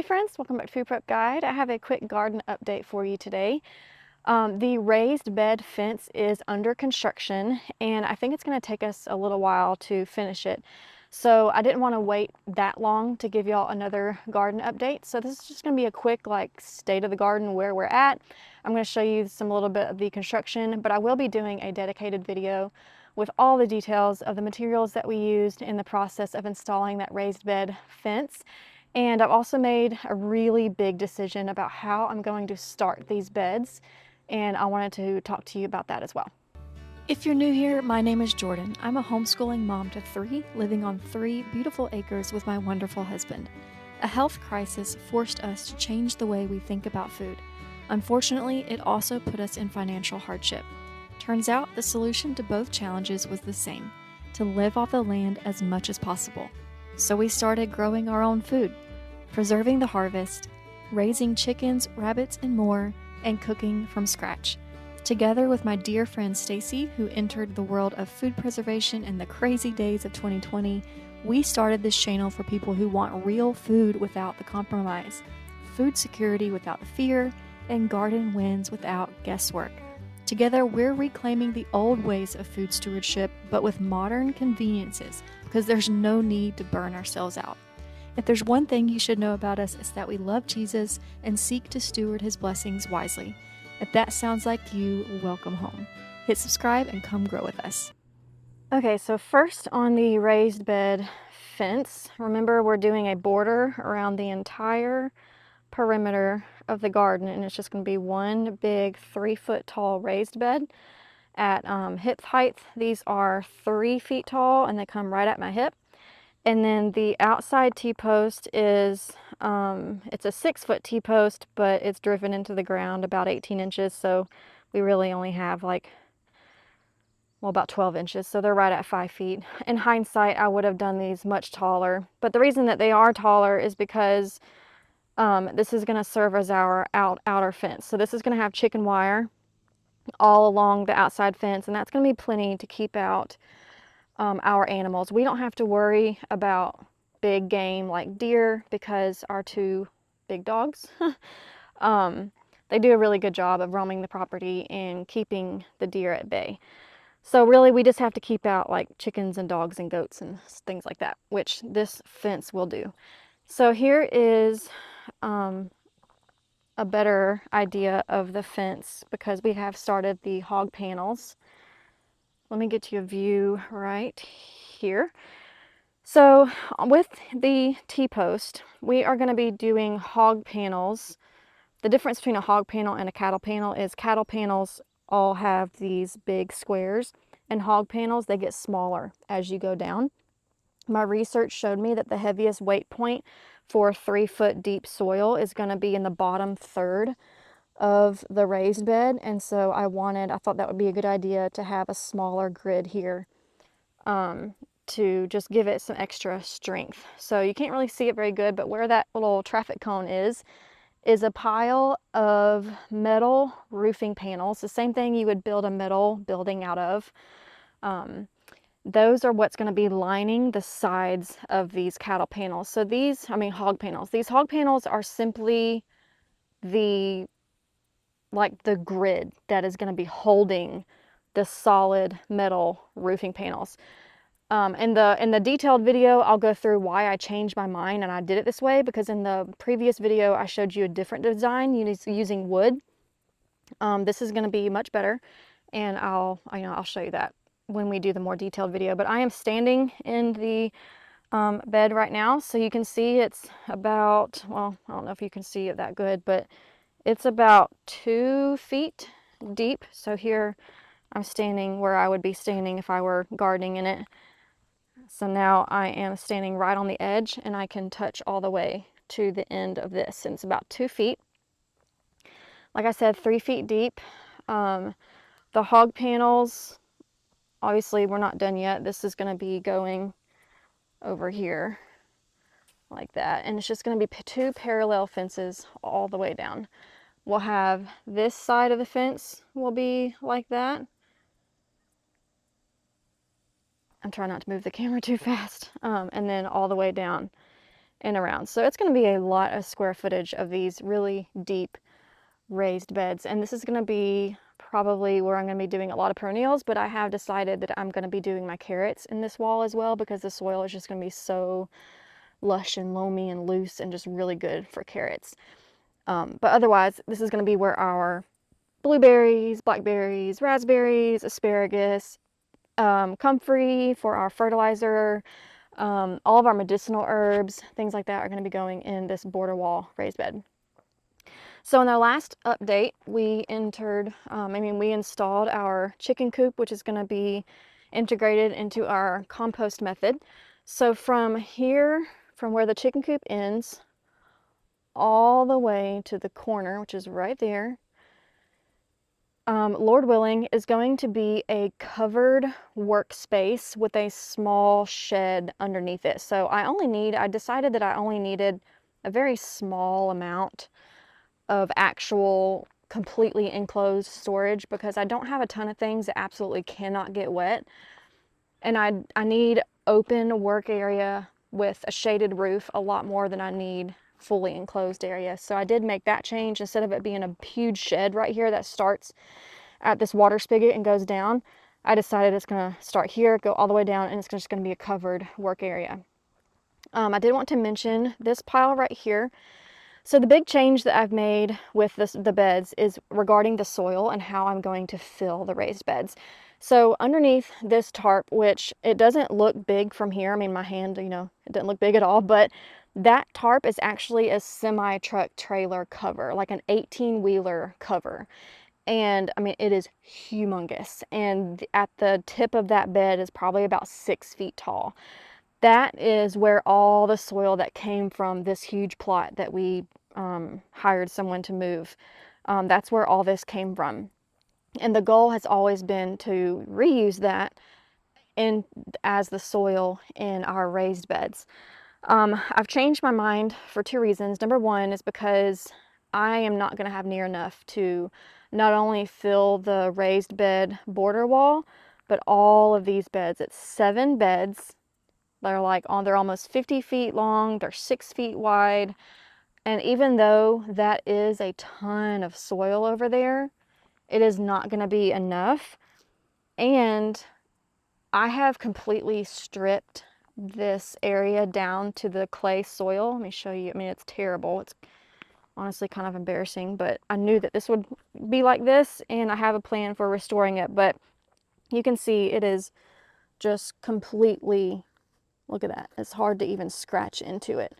friends, welcome back to Food Prep Guide. I have a quick garden update for you today. The raised bed fence is under construction and I think it's going to take us a little while to finish it. So I didn't want to wait that long to give y'all another garden update. So this is just going to be a quick state of the garden where we're at. I'm going to show you a little bit of the construction, but I will be doing a dedicated video with all the details of the materials that we used in the process of installing that raised bed fence. And I've also made a really big decision about how I'm going to start these beds, and I wanted to talk to you about that as well. If you're new here, my name is Jordan. I'm a homeschooling mom to 3, living on 3 beautiful acres with my wonderful husband. A health crisis forced us to change the way we think about food. Unfortunately, it also put us in financial hardship. Turns out the solution to both challenges was the same: to live off the land as much as possible. So we started growing our own food, preserving the harvest, raising chickens, rabbits, and more, and cooking from scratch. Together with my dear friend Stacy, who entered the world of food preservation in the crazy days of 2020, we started this channel for people who want real food without the compromise, food security without the fear, and garden wins without guesswork. Together, we're reclaiming the old ways of food stewardship, but with modern conveniences, because there's no need to burn ourselves out. If there's one thing you should know about us, it's that we love Jesus and seek to steward his blessings wisely. If that sounds like you, welcome home. Hit subscribe and come grow with us. Okay, so first on the raised bed fence, remember we're doing a border around the entire perimeter of the garden, and it's just going to be one big 3-foot tall raised bed at hip height. These are 3 feet tall and they come right at my hip. And then the outside T-post is, it's a 6-foot T-post, but it's driven into the ground about 18 inches. So we really only have about 12 inches. So they're right at 5 feet. In hindsight, I would have done these much taller. But the reason that they are taller is because this is going to serve as our outer fence. So this is going to have chicken wire all along the outside fence, and that's going to be plenty to keep out our animals. We don't have to worry about big game like deer because our 2 big dogs, they do a really good job of roaming the property and keeping the deer at bay. So really we just have to keep out chickens and dogs and goats and things like that, which this fence will do. So here is a better idea of the fence because we have started the hog panels. Let me get you a view right here. So with the T-post, we are going to be doing hog panels. The difference between a hog panel and a cattle panel is cattle panels all have these big squares, and hog panels, they get smaller as you go down. My research showed me that the heaviest weight point for 3-foot deep soil is going to be in the bottom third of the raised bed, and so I thought that would be a good idea to have a smaller grid here to just give it some extra strength. So you can't really see it very good, but where that little traffic cone is a pile of metal roofing panels, the same thing you would build a metal building out of. Those are what's going to be lining the sides of these cattle panels. So hog panels. These hog panels are simply the grid that is going to be holding the solid metal roofing panels. In the detailed video, I'll go through why I changed my mind and I did it this way, because in the previous video I showed you a different design using wood. This is going to be much better, and I'll show you that when we do the more detailed video. But I am standing in the bed right now, so you can see it's about, well, I don't know if you can see it that good, but it's about 2 feet deep. So here I'm standing where I would be standing if I were gardening in it. So now I am standing right on the edge and I can touch all the way to the end of this, and it's about 2 feet. Like I said, 3 feet deep. The hog panels, obviously we're not done yet. This is going to be going over here like that, and it's just going to be 2 parallel fences all the way down. We'll have this side of the fence will be like that. I'm trying not to move the camera too fast. And then all the way down. and around. So it's going to be a lot of square footage of these really deep raised beds. And this is going to be probably where I'm going to be doing a lot of perennials, but I have decided that I'm going to be doing my carrots in this wall as well, because the soil is just going to be so lush and loamy and loose and just really good for carrots. But otherwise, this is going to be where our blueberries, blackberries, raspberries, asparagus, comfrey for our fertilizer, all of our medicinal herbs, things like that are going to be going in this border wall raised bed. So in our last update, we installed our chicken coop, which is going to be integrated into our compost method. So from here, from where the chicken coop ends, all the way to the corner, which is right there, Lord willing, is going to be a covered workspace with a small shed underneath it. So I decided that I only needed a very small amount of actual completely enclosed storage, because I don't have a ton of things that absolutely cannot get wet. And I need open work area with a shaded roof a lot more than I need fully enclosed area. So I did make that change. Instead of it being a huge shed right here that starts at this water spigot and goes down, I decided it's going to start here, go all the way down, and it's just going to be a covered work area. I did want to mention this pile right here. So the big change that I've made with the beds is regarding the soil and how I'm going to fill the raised beds. So underneath this tarp, which it doesn't look big from here, I mean, my hand, it doesn't look big at all, but that tarp is actually a semi-truck trailer cover, like an 18-wheeler cover. And I mean, it is humongous. And at the tip of that bed is probably about 6 feet tall. That is where all the soil that came from this huge plot that we hired someone to move, that's where all this came from. And the goal has always been to reuse that as the soil in our raised beds. I've changed my mind for 2 reasons. Number one is because I am not going to have near enough to not only fill the raised bed border wall, but all of these beds. It's 7 beds. They're almost 50 feet long, they're 6 feet wide. And even though that is a ton of soil over there, it is not going to be enough. And I have completely stripped this area down to the clay soil. Let me show you. I mean, it's terrible. It's honestly kind of embarrassing, but I knew that this would be like this, and I have a plan for restoring it. But you can see it is just completely, look at that. It's hard to even scratch into it.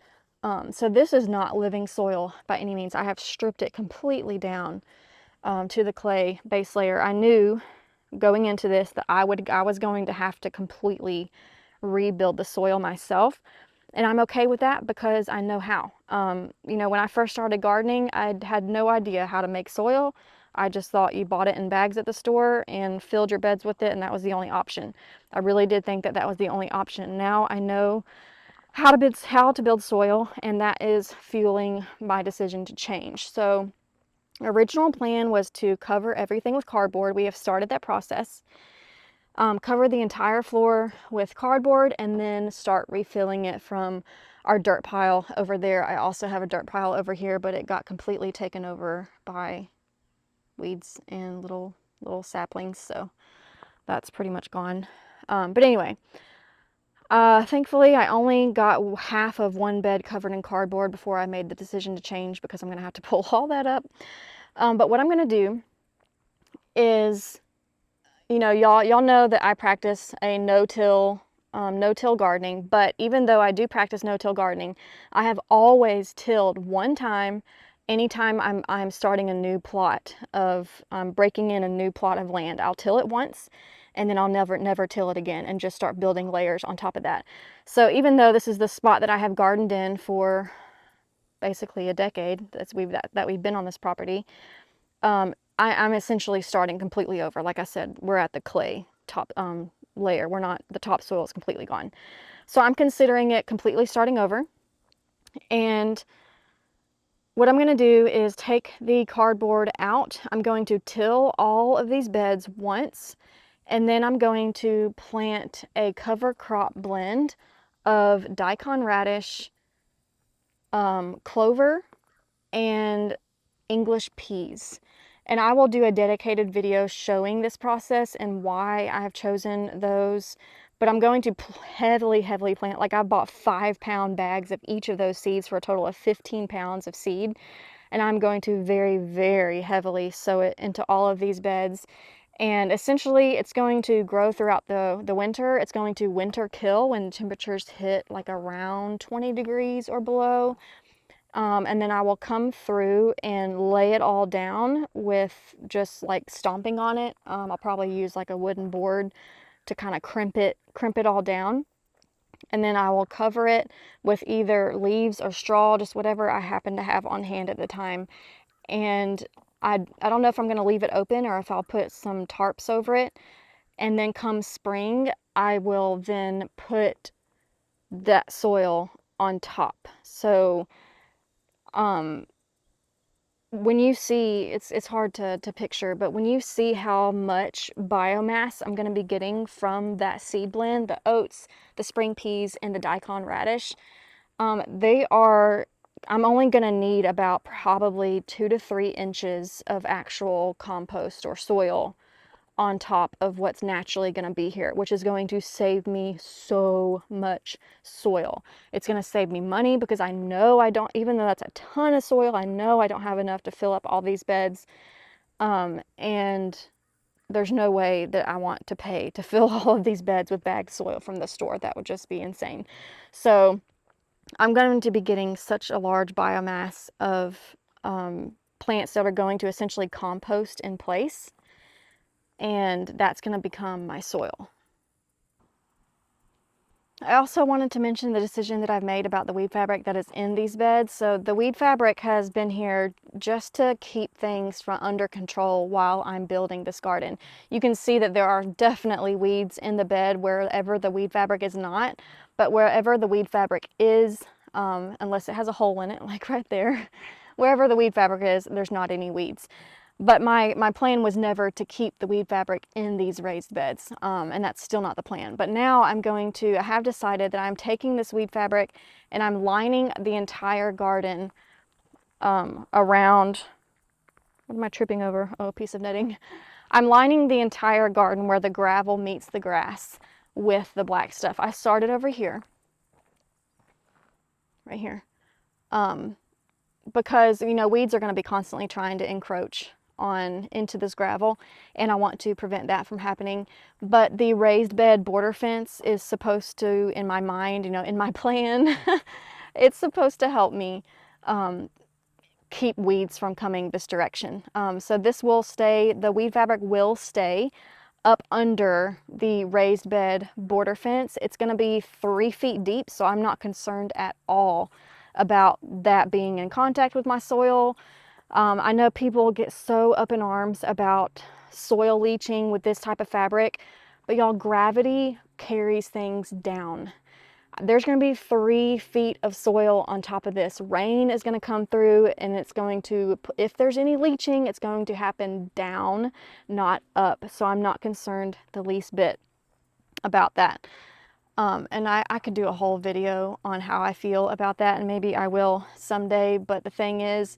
So this is not living soil by any means. I have stripped it completely down to the clay base layer. I knew going into this that I was going to have to completely rebuild the soil myself. And I'm okay with that because I know how. When I first started gardening, I had no idea how to make soil. I just thought you bought it in bags at the store and filled your beds with it, and that was the only option. I really did think that that was the only option. Now I know how to build soil, and that is fueling my decision to change. So original plan was to cover everything with cardboard. We have started that process. Cover the entire floor with cardboard and then start refilling it from our dirt pile over there. I also have a dirt pile over here, but it got completely taken over by weeds and little saplings, so that's pretty much gone. But anyway, thankfully I only got half of one bed covered in cardboard before I made the decision to change, because I'm gonna have to pull all that up. But what I'm gonna do is, y'all know that I practice a no-till gardening, but even though I do practice no-till gardening, I have always tilled one time anytime I'm starting a new plot of breaking in a new plot of land. I'll till it once, and then I'll never till it again, and just start building layers on top of that. So even though this is the spot that I have gardened in for basically a decade that we've been on this property, I'm essentially starting completely over. Like I said, we're at the clay top layer. The topsoil is completely gone. So I'm considering it completely starting over. And what I'm going to do is take the cardboard out. I'm going to till all of these beds once, and then I'm going to plant a cover crop blend of daikon radish, clover, and English peas. And I will do a dedicated video showing this process and why I have chosen those. But I'm going to heavily plant, like I bought 5-pound bags of each of those seeds for a total of 15 pounds of seed. And I'm going to very heavily sow it into all of these beds. And essentially it's going to grow throughout the winter. It's going to winter kill when temperatures hit like around 20 degrees or below. And then I will come through and lay it all down with just like stomping on it. I'll probably use like a wooden board to kind of crimp it all down. And then I will cover it with either leaves or straw, just whatever I happen to have on hand at the time. And I don't know if I'm going to leave it open or if I'll put some tarps over it. And then come spring, I will then put that soil on top. So when you see, it's hard to picture, but when you see how much biomass I'm going to be getting from that seed blend, the oats, the spring peas, and the daikon radish, I'm only going to need about probably 2 to 3 inches of actual compost or soil on top of what's naturally going to be here, which is going to save me so much soil. It's going to save me money because I know I don't, even though that's a ton of soil, I know I don't have enough to fill up all these beds. And there's no way that I want to pay to fill all of these beds with bagged soil from the store. That would just be insane. So I'm going to be getting such a large biomass of plants that are going to essentially compost in place. And that's going to become my soil. I also wanted to mention the decision that I've made about the weed fabric that is in these beds. So the weed fabric has been here just to keep things from under control while I'm building this garden. You can see that there are definitely weeds in the bed wherever the weed fabric is not, but wherever the weed fabric is, unless it has a hole in it, like right there, wherever the weed fabric is, there's not any weeds. But my plan was never to keep the weed fabric in these raised beds, and that's still not the plan. But now I have decided that I'm taking this weed fabric and I'm lining the entire garden around, what am I tripping over? Oh, a piece of netting. I'm lining the entire garden where the gravel meets the grass with the black stuff. I started over here, right here, because, you know, weeds are going to be constantly trying to encroach into this gravel, and I want to prevent that from happening. But the raised bed border fence is supposed to, in my mind, you know, in my plan, it's supposed to help me keep weeds from coming this direction. So this will stay, the weed fabric will stay up under the raised bed border fence. It's going to be 3 feet deep, so I'm not concerned at all about that being in contact with my soil. I know people get so up in arms about soil leaching with this type of fabric, but y'all, gravity carries things down. There's going to be 3 feet of soil on top of this. Rain is going to come through, and it's going to, if there's any leaching, it's going to happen down, not up. So I'm not concerned the least bit about that. And I could do a whole video on how I feel about that, and maybe I will someday. But the thing is,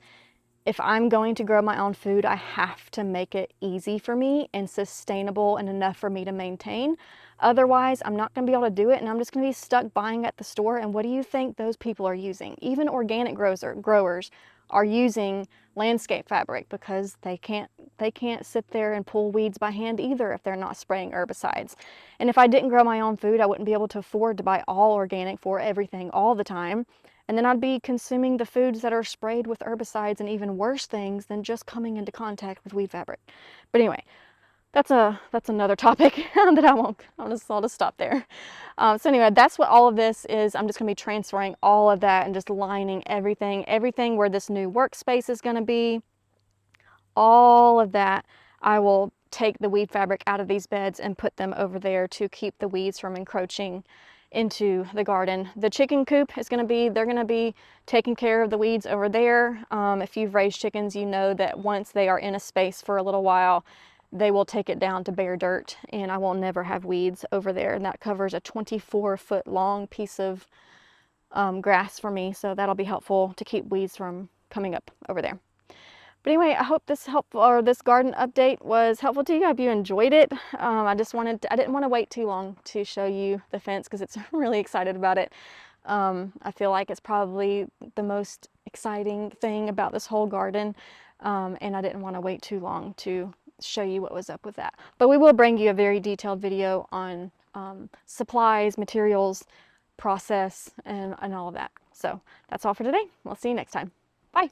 if I'm going to grow my own food, I have to make it easy for me and sustainable and enough for me to maintain. Otherwise, I'm not going to be able to do it, and I'm just going to be stuck buying at the store. And what do you think those people are using? Even organic growers are using landscape fabric because they can't sit there and pull weeds by hand either if they're not spraying herbicides. And if I didn't grow my own food, I wouldn't be able to afford to buy all organic for everything all the time. And then I'd be consuming the foods that are sprayed with herbicides and even worse things than just coming into contact with weed fabric. But anyway, that's another topic that I'll just stop there. So anyway, that's what all of this is. I'm just going to be transferring all of that and just lining everything where this new workspace is going to be. All of that, I will take the weed fabric out of these beds and put them over there to keep the weeds from encroaching into the garden. The chicken coop is going to be, they're going to be taking care of the weeds over there. If you've raised chickens, you know that once they are in a space for a little while, they will take it down to bare dirt, and I will never have weeds over there. And that covers a 24-foot long piece of grass for me, so that'll be helpful to keep weeds from coming up over there. But anyway, I hope this this garden update was helpful to you. I hope you enjoyed it. I didn't want to wait too long to show you the fence because I'm really excited about it. I feel like it's probably the most exciting thing about this whole garden, and I didn't want to wait too long to show you what was up with that. But we will bring you a very detailed video on supplies, materials, process, and all of that. So that's all for today. We'll see you next time. Bye.